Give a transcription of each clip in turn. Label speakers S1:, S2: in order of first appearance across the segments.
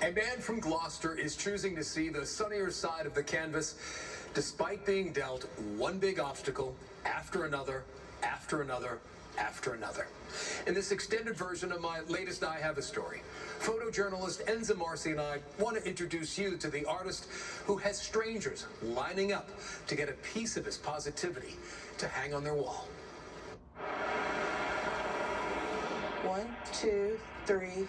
S1: A man from Gloucester is choosing to see the sunnier side of the canvas despite being dealt one big obstacle after another, after another, after another. In this extended version of my latest I Have a Story, photojournalist Enza Marcy and I want to introduce you to the artist who has strangers lining up to get a piece of his positivity to hang on their wall.
S2: 1, 2, 3,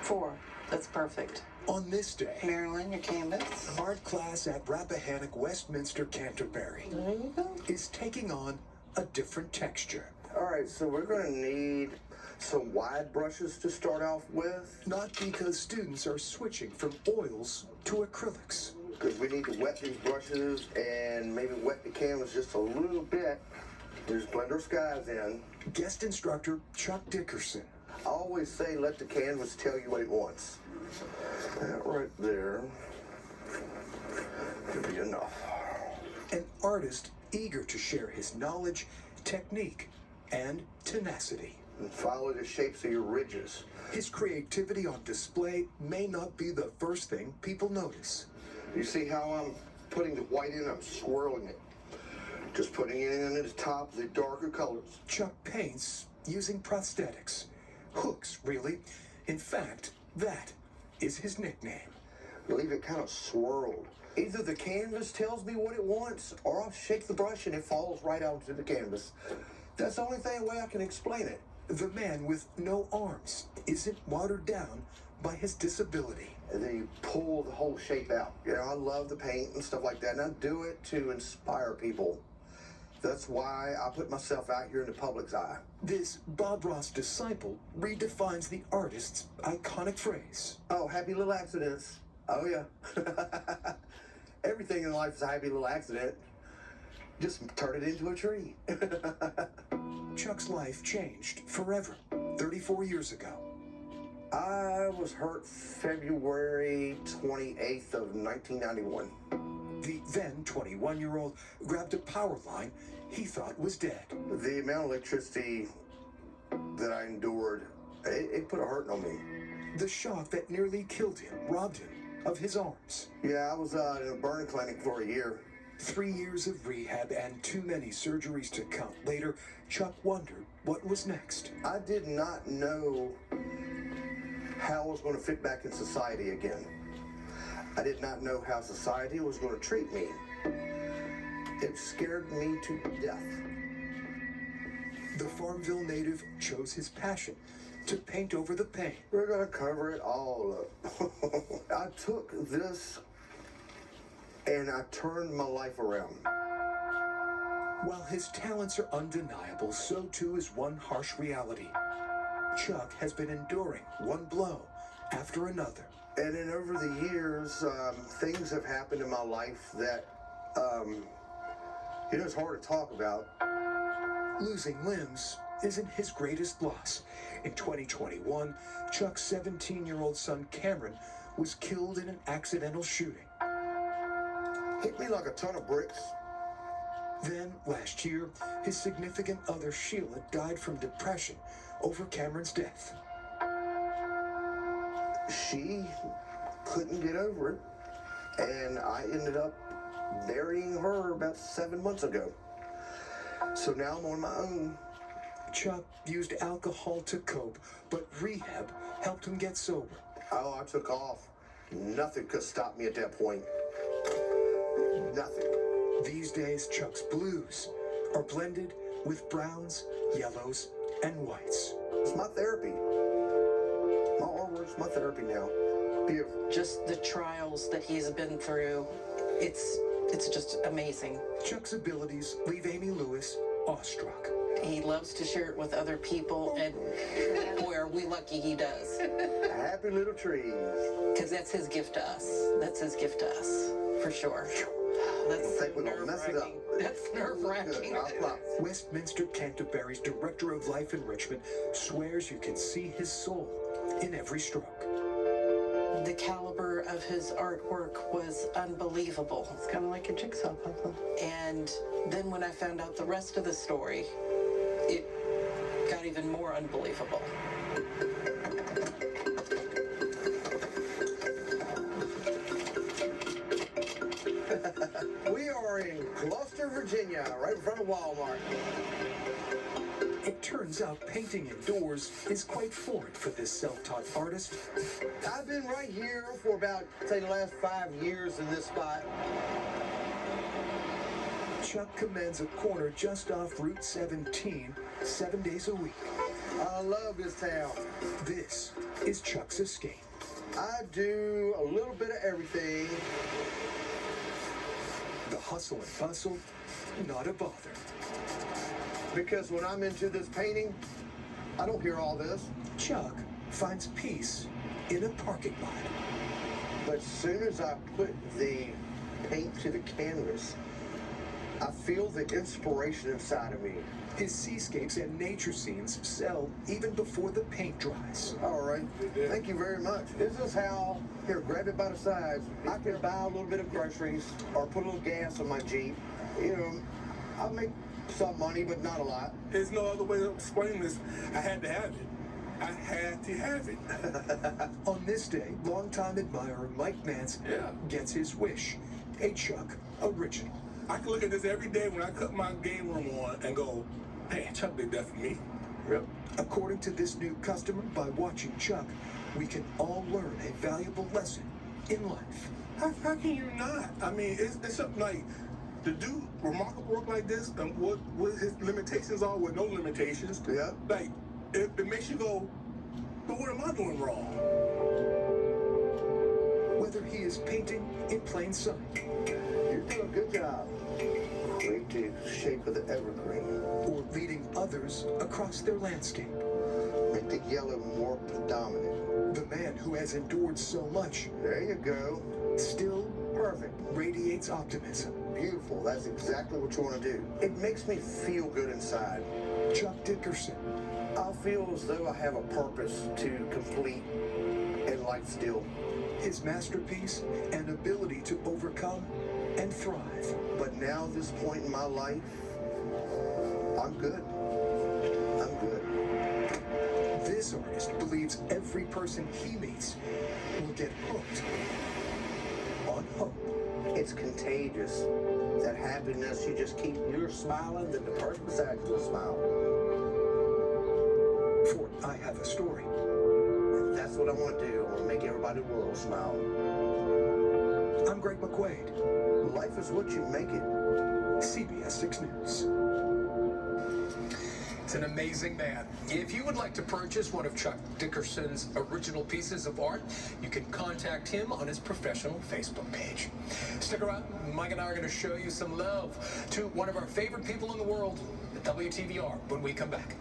S2: 4. That's perfect.
S1: On this day,
S2: Marilyn, your canvas.
S1: art class at Rappahannock, Westminster, Canterbury
S2: There you go.
S1: is taking on a different texture.
S3: All right, so we're going to need some wide brushes to start off with.
S1: Not because students are switching from oils to acrylics.
S3: Because we need to wet these brushes and maybe wet the canvas just a little bit. Just blend our skies in.
S1: Guest instructor Chuck Dickerson.
S3: I always say let the canvas tell you what it wants. That right there could be enough.
S1: An artist eager to share his knowledge, technique, and tenacity.
S3: And follow the shapes of your ridges.
S1: His creativity on display may not be the first thing people notice.
S3: You see how I'm putting the white in? I'm swirling it. Just putting it in at the top of the darker colors.
S1: Chuck paints using prosthetics. Hooks, really. In fact, that is his nickname.
S3: Leave it kind of swirled. Either the canvas tells me what it wants, or I'll shake the brush and it falls right out to the canvas. That's the only way I can explain it.
S1: The man with no arms isn't watered down by his disability.
S3: And then you pull the whole shape out. You know, I love the paint and stuff like that, and I do it to inspire people. That's why I put myself out here in the public's eye.
S1: This Bob Ross disciple redefines the artist's iconic phrase.
S3: Oh, happy little accidents. Oh, yeah. Everything in life is a happy little accident. Just turn it into a tree.
S1: Chuck's life changed forever 34 years ago.
S3: I was hurt February 28th of 1991.
S1: The then 21-year-old grabbed a power line he thought was dead.
S3: The amount of electricity that I endured, it put a hurting on me.
S1: The shock that nearly killed him robbed him of his arms.
S3: Yeah, I was in a burn clinic for a year.
S1: 3 years of rehab and too many surgeries to count later, Chuck wondered what was next.
S3: I did not know how I was going to fit back in society again. I did not know how society was going to treat me. It scared me to death.
S1: The Farmville native chose his passion to paint over the pain.
S3: We're going to cover it all up. I took this and I turned my life around.
S1: While his talents are undeniable, so too is one harsh reality. Chuck has been enduring one blow after another.
S3: And then over the years, things have happened in my life that, it's hard to talk about.
S1: Losing limbs isn't his greatest loss. In 2021, Chuck's 17-year-old son Cameron was killed in an accidental shooting.
S3: Hit me like a ton of bricks.
S1: Then, last year, his significant other Sheila died from depression over Cameron's death.
S3: She couldn't get over it, and I ended up burying her about 7 months ago. So now I'm on my own.
S1: Chuck used alcohol to cope, but rehab helped him get sober.
S3: Oh, I took off. Nothing could stop me at that point. Nothing.
S1: These days, Chuck's blues are blended with browns, yellows, and whites.
S3: It's my therapy. My artwork's my therapy now. Beautiful.
S2: Just the trials that he's been through, it's just amazing.
S1: Chuck's abilities leave Amy Lewis awestruck.
S2: He loves to share it with other people, and boy, are we lucky he does.
S3: Happy little trees.
S2: Because that's his gift to us. That's his gift to us, for sure. That's
S3: I think we're gonna mess it up.
S2: That's nerve-wracking.
S3: I'll promise.
S1: Westminster Canterbury's Director of Life Enrichment swears you can see his soul in every stroke.
S2: The caliber of his artwork was unbelievable.
S4: It's kind of like a jigsaw puzzle.
S2: And then when I found out the rest of the story, it got even more unbelievable.
S3: Virginia, right in front of Walmart.
S1: It turns out painting indoors is quite foreign for this self-taught artist.
S3: I've been right here for about, say, the last 5 years in this spot.
S1: Chuck commands a corner just off Route 17, 7 days a week.
S3: I love this town.
S1: This is Chuck's escape.
S3: I do a little bit of everything.
S1: The hustle and bustle, not a bother.
S3: Because when I'm into this painting, I don't hear all this.
S1: Chuck finds peace in a parking lot.
S3: But as soon as I put the paint to the canvas, I feel the inspiration inside of me.
S1: His seascapes and nature scenes sell even before the paint dries.
S3: All right. Thank you very much. This is how, here, grab it by the sides. I can buy a little bit of groceries or put a little gas on my Jeep. You know, I'll make some money, but not a lot.
S5: There's no other way to explain this. I had to have it. I had to have it.
S1: On this day, longtime admirer Mike Nance gets his wish. A Chuck original.
S5: I can look at this every day when I cut my game room on and go, man, Chuck did that for me.
S3: Yep.
S1: According to this new customer, by watching Chuck, we can all learn a valuable lesson in life.
S5: How can you not? I mean, it's something like, to do remarkable work like this, and what his limitations are with no limitations.
S3: Yeah.
S5: Like, it makes you go, but what am I doing wrong?
S1: Whether he is painting in plain sight,
S3: You're doing a good job. Create the shape of the evergreen.
S1: or leading others across their landscape,
S3: Make the yellow more predominant.
S1: the man who has endured so much
S3: There you go.
S1: still
S3: Perfect.
S1: radiates optimism.
S3: Beautiful. That's exactly what you want to do. It makes me feel good inside.
S1: Chuck Dickerson,
S3: I feel as though I have a purpose to complete in life still.
S1: his masterpiece and ability to overcome and thrive.
S3: But now, this point in my life, I'm good. I'm good.
S1: This artist believes every person he meets will get hooked on hope.
S3: It's contagious. That happiness, you just keep, you're smiling, then the person beside you will smile.
S1: For I have a story.
S3: And that's what I want to do. I want to make everybody in the world smile.
S1: I'm Greg McGuade,
S3: Life is what you make it.
S1: CBS 6 News. He's an amazing man. If you would like to purchase one of Chuck Dickerson's original pieces of art, you can contact him on his professional Facebook page. Stick around. Mike and I are going to show you some love to one of our favorite people in the world, the WTVR, when we come back.